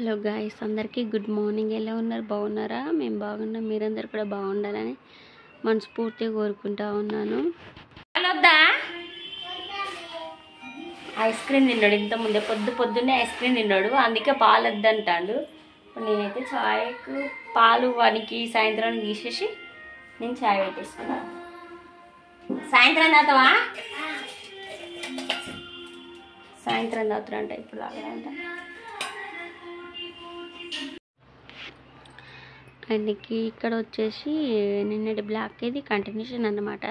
Hello guys, అందరికీ good morning. ఎలా ఉన్నారు? బాగున్నారా? మేము బాగున్నాం. మీరందరూ కూడా బాగుండాలని మనస్ఫూర్తిగా కోరుకుంటా ఉన్నాను. ఐస్ క్రీమ్ తిన్నాడు ఇంత ముందే, పొద్దున్నే ఐస్ క్రీమ్ తిన్నాడు, అందుకే పాలు వద్దంటాడు. ఇప్పుడు నేనైతే చాయ్కు పాలు వానికి సాయంత్రానికి తీసేసి నేను చాయ్ పెట్టేసుకున్నాను. సాయంత్రం తాగుతావా? సాయంత్రం తాగుతారంట, ఇప్పుడు తాగడంట. ఆయనకి ఇక్కడ వచ్చేసి నిన్నటి బ్లాక్ ఇది కంటిన్యూషన్ అన్నమాట.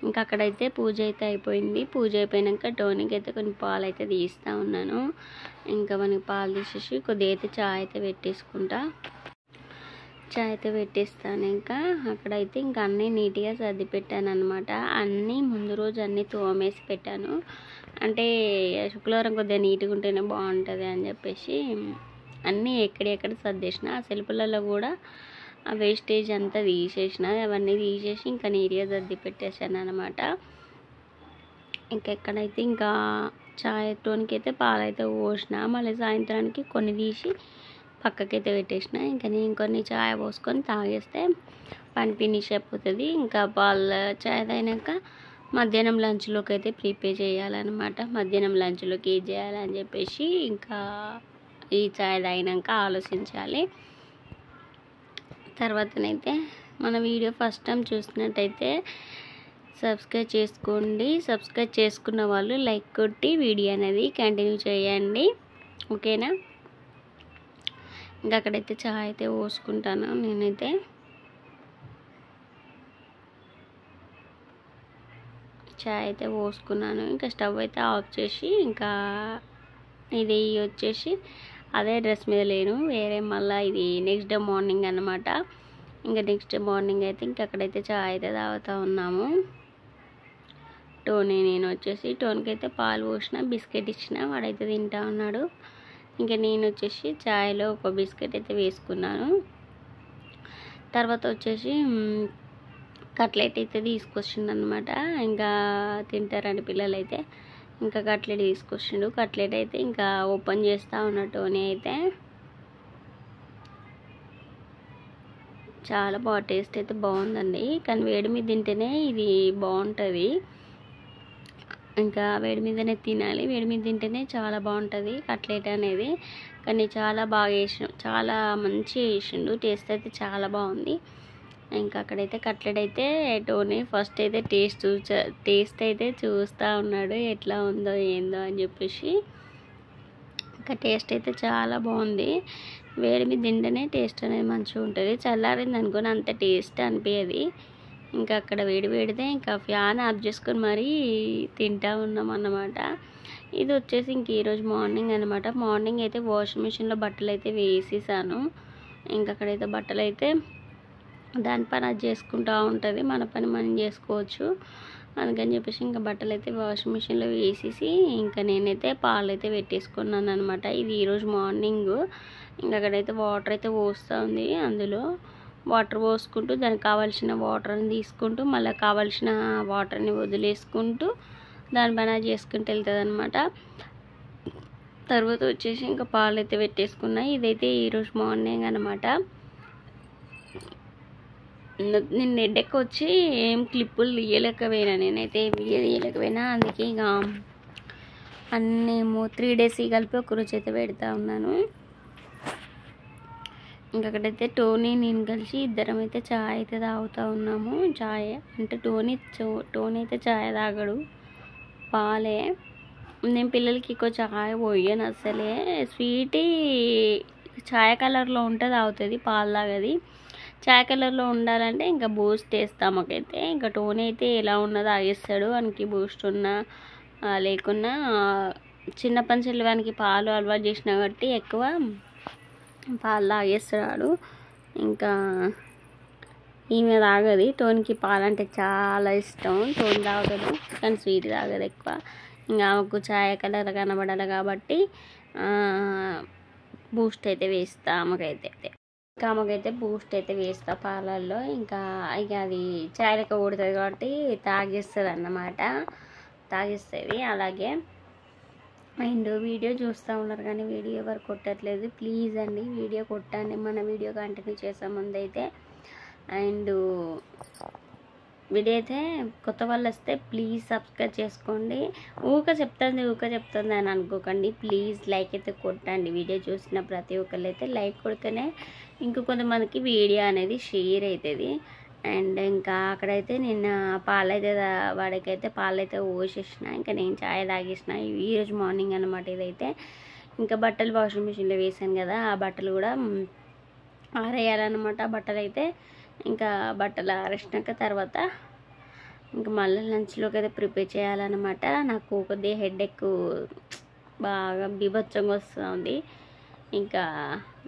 ఇంకా అక్కడైతే పూజ అయితే అయిపోయింది. పూజ అయిపోయాక టోనీకి అయితే కొన్ని పాలు అయితే తీస్తూ ఉన్నాను. ఇంకా మనకి పాలు తీసేసి కొద్దిగా అయితే చాయ్ అయితే పెట్టేసుకుంటా. చాయ్ అయితే పెట్టేస్తాను. ఇంకా అక్కడైతే ఇంకా అన్నీ నీట్గా సర్ది పెట్టాను అనమాట. అన్నీ ముందు రోజు అన్నీ తోమేసి పెట్టాను. అంటే శుక్రవారం కొద్దిగా నీట్గా ఉంటేనే బాగుంటుంది అని చెప్పేసి అన్నీ ఎక్కడెక్కడ సర్దేసిన. ఆ సెల్ఫ్లలో కూడా ఆ వేస్టేజ్ అంతా తీసేసిన. అవన్నీ తీసేసి ఇంకా నీట్గా సర్ది పెట్టేసాను అనమాట. ఇంకెక్కడైతే ఇంకా చాయ్తోనికి అయితే పాలైతే పోసిన, మళ్ళీ సాయంత్రానికి కొన్ని తీసి పక్కకైతే పెట్టేసిన. ఇంకా నేను కొన్ని చాయ్ పోసుకొని తాగేస్తే పని ఫినిష్ అయిపోతుంది. ఇంకా పాల చాయ్ తాగినాక మధ్యాహ్నం లంచ్లోకి అయితే ప్రిపేర్ చేయాలన్నమాట. మధ్యాహ్నం లంచ్లోకి ఏం చేయాలని చెప్పేసి ఇంకా ఈ చాయ్ తాగినాక ఆలోచించాలి. తర్వాతనైతే మన వీడియో ఫస్ట్ టైం చూసినట్టయితే సబ్స్క్రైబ్ చేసుకోండి. సబ్స్క్రైబ్ చేసుకున్న వాళ్ళు లైక్ కొట్టి వీడియో అనేది కంటిన్యూ చేయండి, ఓకేనా? ఇంకా అక్కడైతే చాయ్ అయితే పోసుకుంటాను. నేనైతే చాయ్ అయితే పోసుకున్నాను. ఇంకా స్టవ్ అయితే ఆఫ్ చేసి ఇంకా ఇది వచ్చేసి అదే డ్రెస్ మీద లేను, వేరే మళ్ళీ ఇది నెక్స్ట్ డే మార్నింగ్ అన్నమాట. ఇంకా నెక్స్ట్ డే మార్నింగ్ అయితే ఇంకా అక్కడైతే చాయ్ అయితే తాగుతూ ఉన్నాము. టోనీ నేను వచ్చేసి టోన్కి అయితే పాలు పోసిన, బిస్కెట్ ఇచ్చిన, వాడైతే తింటా ఉన్నాడు. ఇంకా నేను వచ్చేసి చాయ్లో ఒక బిస్కెట్ అయితే వేసుకున్నాను. తర్వాత వచ్చేసి కట్లెట్ అయితే తీసుకొచ్చిండు అనమాట. ఇంకా తింటారండి పిల్లలైతే. ఇంకా కట్లెట్ తీసుకొచ్చిండు. కట్లెట్ అయితే ఇంకా ఓపెన్ చేస్తూ ఉన్నట్టునే అయితే చాలా బాగా టేస్ట్ అయితే బాగుందండి. కానీ వేడి మీద తింటేనే ఇది బాగుంటుంది. ఇంకా వేడి మీదనే తినాలి, వేడి మీద తింటేనే చాలా బాగుంటుంది కట్లెట్ అనేది. కానీ చాలా బాగా వేసాం, చాలా మంచిగా వేసిండు, టేస్ట్ అయితే చాలా బాగుంది. ఇంకా అక్కడైతే కట్లెట్ అయితే టోనీ ఫస్ట్ అయితే టేస్ట్ అయితే చూస్తూ ఉన్నాడు ఎట్లా ఉందో ఏందో అని చెప్పేసి. ఇంకా టేస్ట్ అయితే చాలా బాగుంది. వేడి మీద తింటేనే టేస్ట్ అనేది మంచిగా ఉంటుంది. చల్లారింది అనుకుని అంత టేస్ట్ అనిపించదు. ఇంకా అక్కడ వేడి వేడితే ఇంకా ఫ్యాన్ ఆఫ్ చేసుకొని మరీ తింటూ ఉన్నాం అన్నమాట. ఇది వచ్చేసి ఇంక ఈరోజు మార్నింగ్ అనమాట. మార్నింగ్ అయితే వాషింగ్ మిషన్లో బట్టలు అయితే వేసేసాను. ఇంకా అక్కడైతే బట్టలు అయితే దాని పని అది చేసుకుంటూ ఉంటుంది, మన పని మనం చేసుకోవచ్చు. అందుకని చెప్పేసి ఇంకా బట్టలు అయితే వాషింగ్ మిషన్లో వేసేసి ఇంకా నేనైతే పాలు అయితే పెట్టేసుకున్నాను అనమాట. ఇది ఈరోజు మార్నింగ్. ఇంకా అక్కడైతే వాటర్ అయితే పోస్తూ ఉంది. అందులో వాటర్ పోసుకుంటూ దానికి కావాల్సిన వాటర్ని తీసుకుంటూ మళ్ళీ కావాల్సిన వాటర్ని వదిలేసుకుంటూ దాని పని చేసుకుంటూ వెళ్తుంది అనమాట. తర్వాత వచ్చేసి ఇంకా పాలు అయితే పెట్టేసుకున్నాయి. ఇదైతే ఈరోజు మార్నింగ్ అనమాట. నేను నెడ్డెక్క వచ్చి ఏం క్లిప్పులు తీయలేకపోయినా, నేనైతే వీడియో తీయలేకపోయినా. అందుకే ఇక అన్నేమో 3 days కలిపి ఒకరోజు అయితే పెడతా ఉన్నాను. ఇంకక్కడైతే టోనీ నేను కలిసి ఇద్దరం అయితే చాయ్ అయితే తాగుతూ ఉన్నాము. చాయ్ అంటే టోనీ అయితే చాయ్ తాగడు, పాలే. నేను పిల్లలకి ఎక్కువ చాయ్ పోయాను అసలే. స్వీటీ చాయ్ కలర్లో ఉంటే తాగుతుంది, పాలు తాగది. చాయ్ కలర్లో ఉండాలంటే ఇంకా బూస్ట్ వేస్తాం మాకైతే. ఇంకా టోనీ అయితే ఎలా ఉన్నదో తాగేస్తాడు. వానికి బూస్ట్ ఉన్నా లేకున్నా చిన్నప్పటి నుంచి వానికి పాలు అలవాటు చేసిన కాబట్టి ఎక్కువ పాలు తాగేస్తాడు. ఇంకా ఈమె తాగది. టోనీకి పాలు అంటే చాలా ఇష్టం. టోనీ తాగదు కానీ స్వీట్ తాగదు ఎక్కువ. ఇంకా ఆమెకు చాయ్ కలర్ కనబడాలి కాబట్టి బూస్ట్ అయితే వేస్తా ఆమెకైతే. ఇంకా ఆమెకైతే బూస్ట్ అయితే వేస్తా పాలల్లో. ఇంకా ఇక అది చాయ్ లెక్క కొడుతుంది కాబట్టి తాగేస్తుంది అన్నమాట, తాగేస్తుంది. అలాగే అండ్ వీడియో చూస్తూ ఉన్నారు కానీ వీడియో ఎవరు కొట్టట్లేదు. ప్లీజ్ అండి వీడియో కొట్టండి, మన వీడియో కంటిన్యూ చేసే ముందైతే. అండ్ వీడియో అయితే కొత్త వాళ్ళు వస్తే ప్లీజ్ సబ్స్క్రైబ్ చేసుకోండి. ఊక చెప్తుంది అని అనుకోకండి. ప్లీజ్ లైక్ అయితే కొట్టండి. వీడియో చూసిన ప్రతి ఒక్కళ్ళు అయితే లైక్ కొడితేనే ఇంకో కొంతమందికి వీడియో అనేది షేర్ అవుతుంది. అండ్ ఇంకా అక్కడైతే నిన్న పాలైతే వాడికైతే పాలైతే పోసేసిన, ఇంకా నేను ఛాయ్ తాగేసిన. ఈరోజు మార్నింగ్ అనమాట ఇదైతే. ఇంకా బట్టలు వాషింగ్ మిషన్లో వేసాను కదా, ఆ బట్టలు కూడా ఆరేయాలన్నమాట. బట్టలు అయితే ఇంకా బట్టలు ఆరేసినాక తర్వాత ఇంకా మళ్ళీ లంచ్లోకి అయితే ప్రిపేర్ చేయాలన్నమాట. నాకు కొద్దిగా హెడేక్ బాగా బీభత్సంగా వస్తుంది. ఇంకా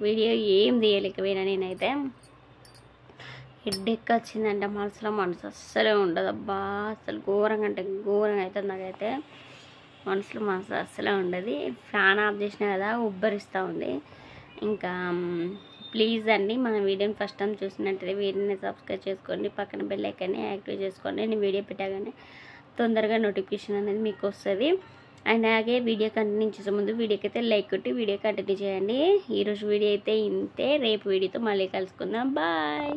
వీడియో ఏం తీయలేకపోయినా నేనైతే. హెడేక్ వచ్చిందంటే మనసు అస్సలే ఉండదు. అబ్బా అసలు ఘోరంగా అంటే ఘోరంగా అవుతుంది నాకైతే. మనసు అస్సలే ఉండదు. ఫ్యాన్ ఆఫ్ చేసినా కదా ఉబ్బరిస్తూ ఉంది. ఇంకా ప్లీజ్ అండి మన వీడియోని ఫస్ట్ టైం చూసినట్టయితే వీడియోని సబ్స్క్రైబ్ చేసుకోండి, పక్కన బెల్ ఐకాన్ని యాక్టివేట్ చేసుకోండి. నేను వీడియో పెట్టగానే తొందరగా నోటిఫికేషన్ అనేది మీకు వస్తుంది. అండ్ అలాగే వీడియో కంటిన్యూ చేసే ముందు వీడియోకి అయితే లైక్ కొట్టి వీడియో కంటిన్యూ చేయండి. ఈరోజు వీడియో అయితే ఇంతే. రేపు వీడియోతో మళ్ళీ కలుసుకుందాం. బాయ్.